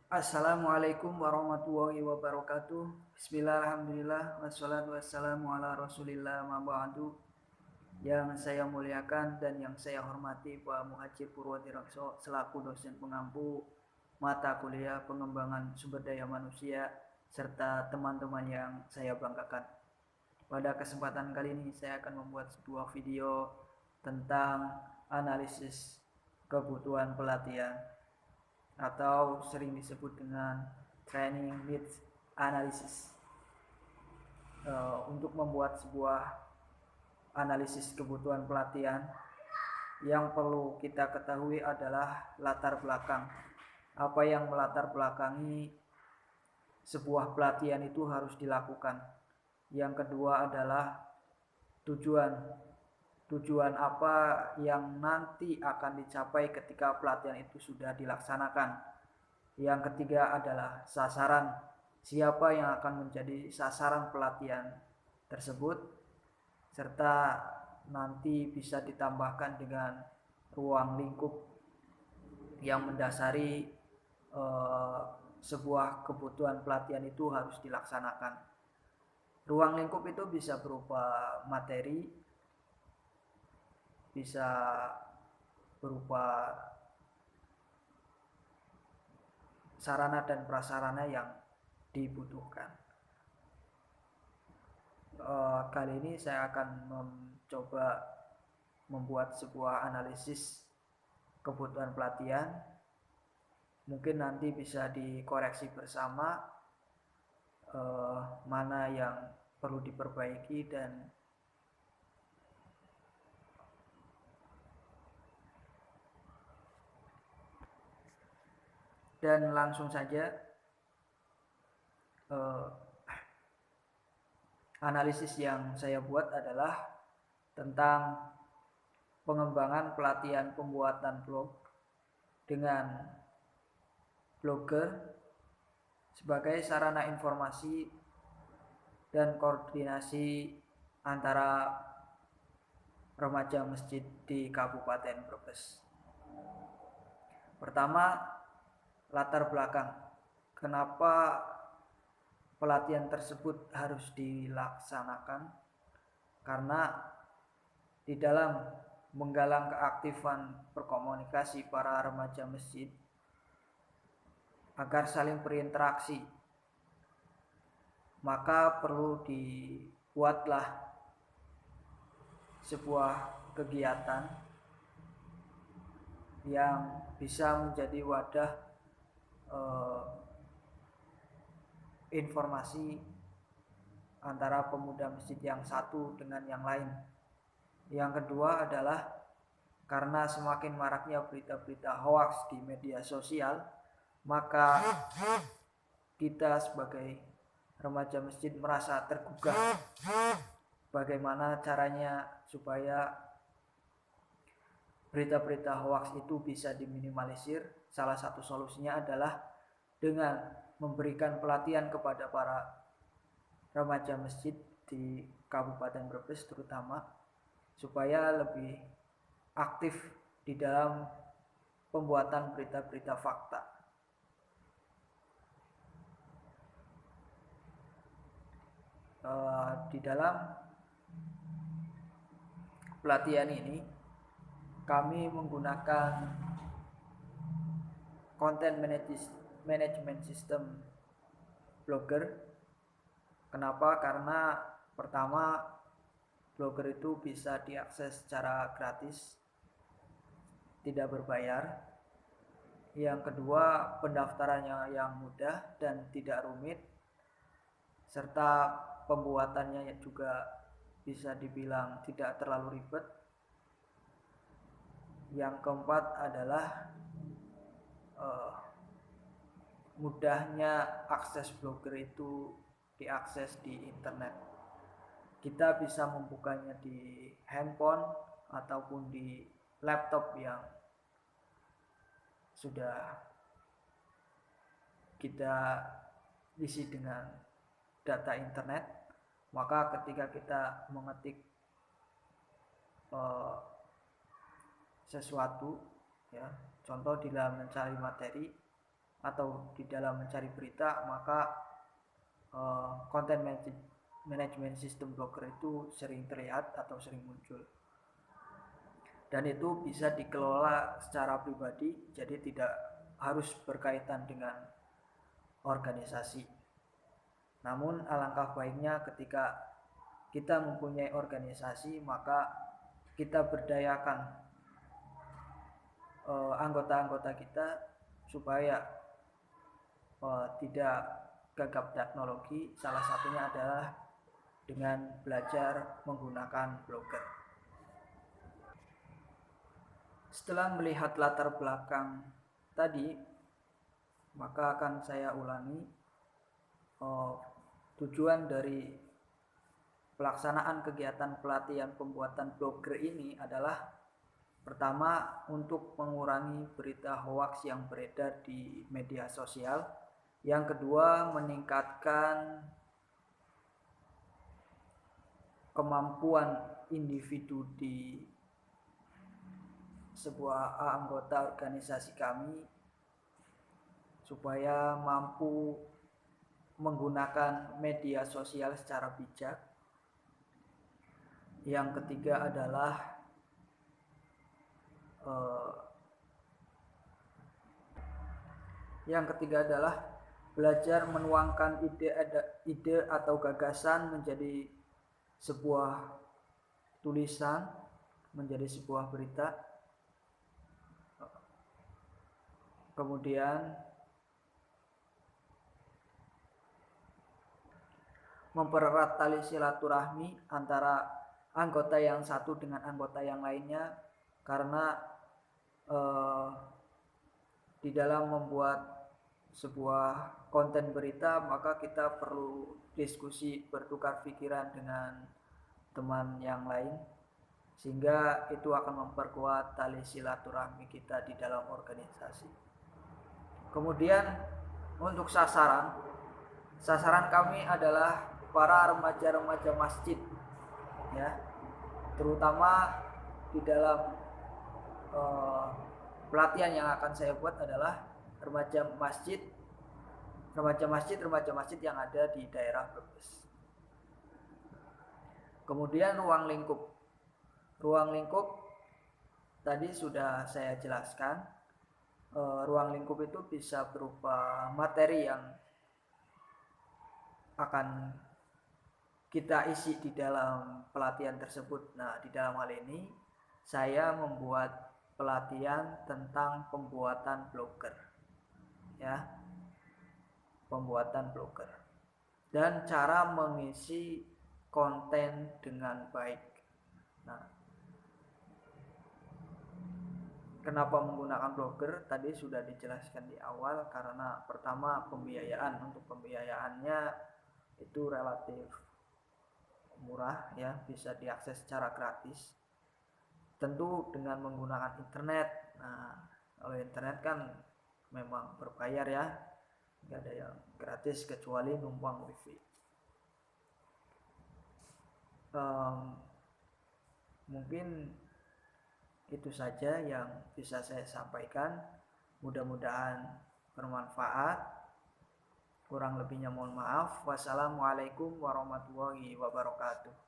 Assalamualaikum warahmatullahi wabarakatuh. Bismillahirrahmanirrahim. Wassalatu wassalamu ala rasulillah ma ba'du. Yang saya muliakan dan yang saya hormati Pak Muhajir Purwodirekso selaku dosen pengampu mata kuliah pengembangan sumber daya manusia serta teman-teman yang saya banggakan. Pada kesempatan kali ini saya akan membuat sebuah video tentang analisis kebutuhan pelatihan atau sering disebut dengan training needs analysis. Untuk membuat sebuah analisis kebutuhan pelatihan, yang perlu kita ketahui adalah latar belakang. Apa yang melatar belakangi sebuah pelatihan itu harus dilakukan. Yang kedua adalah tujuan. Tujuan apa yang nanti akan dicapai ketika pelatihan itu sudah dilaksanakan. Yang ketiga adalah sasaran. Siapa yang akan menjadi sasaran pelatihan tersebut, serta nanti bisa ditambahkan dengan ruang lingkup yang mendasari sebuah kebutuhan pelatihan itu harus dilaksanakan. Ruang lingkup itu bisa berupa materi, bisa berupa sarana dan prasarana yang dibutuhkan. Kali ini saya akan mencoba membuat sebuah analisis kebutuhan pelatihan. Mungkin nanti bisa dikoreksi bersama mana yang perlu diperbaiki dan langsung saja analisis yang saya buat adalah tentang pengembangan pelatihan pembuatan blog dengan blogger sebagai sarana informasi dan koordinasi antara remaja masjid di Kabupaten Brebes. Pertama, latar belakang. Kenapa pelatihan tersebut harus dilaksanakan? Karena di dalam menggalang keaktifan berkomunikasi para remaja masjid agar saling berinteraksi, maka perlu dibuatlah sebuah kegiatan yang bisa menjadi wadah informasi antara pemuda masjid yang satu dengan yang lain. Yang kedua adalah karena semakin maraknya berita-berita hoax di media sosial, maka kita sebagai remaja masjid merasa tergugah bagaimana caranya supaya berita-berita hoax itu bisa diminimalisir. Salah satu solusinya adalah dengan memberikan pelatihan kepada para remaja masjid di Kabupaten Brebes terutama, supaya lebih aktif di dalam pembuatan berita-berita fakta. Di dalam pelatihan ini kami menggunakan content management system blogger. Kenapa? Karena pertama, blogger itu bisa diakses secara gratis, tidak berbayar. Yang kedua, pendaftarannya yang mudah dan tidak rumit, serta pembuatannya juga bisa dibilang tidak terlalu ribet. Yang keempat adalah mudahnya akses blogger itu diakses di internet. Kita bisa membukanya di handphone ataupun di laptop yang sudah kita isi dengan data internet. Maka ketika kita mengetik sesuatu, ya, contoh di dalam mencari materi, atau di dalam mencari berita, maka content management system blogger itu sering terlihat atau sering muncul. Dan itu bisa dikelola secara pribadi, jadi tidak harus berkaitan dengan organisasi. Namun alangkah baiknya ketika kita mempunyai organisasi, maka kita berdayakan anggota-anggota kita supaya tidak gagap teknologi. Salah satunya adalah dengan belajar menggunakan blogger. Setelah melihat latar belakang tadi, maka akan saya ulangi tujuan dari pelaksanaan kegiatan pelatihan pembuatan blogger ini adalah pertama, untuk mengurangi berita hoaks yang beredar di media sosial. Yang kedua, meningkatkan kemampuan individu di sebuah anggota organisasi kami supaya mampu menggunakan media sosial secara bijak. Yang ketiga adalah belajar menuangkan ide atau gagasan menjadi sebuah tulisan, menjadi sebuah berita. Kemudian mempererat tali silaturahmi antara anggota yang satu dengan anggota yang lainnya, karena di dalam membuat sebuah konten berita maka kita perlu diskusi, bertukar pikiran dengan teman yang lain, sehingga itu akan memperkuat tali silaturahmi kita di dalam organisasi. Kemudian untuk sasaran kami adalah para remaja-remaja masjid, ya, terutama di dalam pelatihan yang akan saya buat adalah remaja masjid yang ada di daerah Brebes. Kemudian ruang lingkup tadi sudah saya jelaskan. Ruang lingkup itu bisa berupa materi yang akan kita isi di dalam pelatihan tersebut. Nah, di dalam hal ini saya membuat pelatihan tentang pembuatan blogger, ya, pembuatan blogger dan cara mengisi konten dengan baik. Nah, kenapa menggunakan blogger tadi sudah dijelaskan di awal, karena pertama pembiayaan. Untuk pembiayaannya itu relatif murah, ya, bisa diakses secara gratis. Tentu dengan menggunakan internet. Nah, kalau internet kan memang berbayar, ya, nggak ada yang gratis kecuali numpang wifi. Mungkin itu saja yang bisa saya sampaikan. Mudah-mudahan bermanfaat. Kurang lebihnya mohon maaf. Wassalamualaikum warahmatullahi wabarakatuh.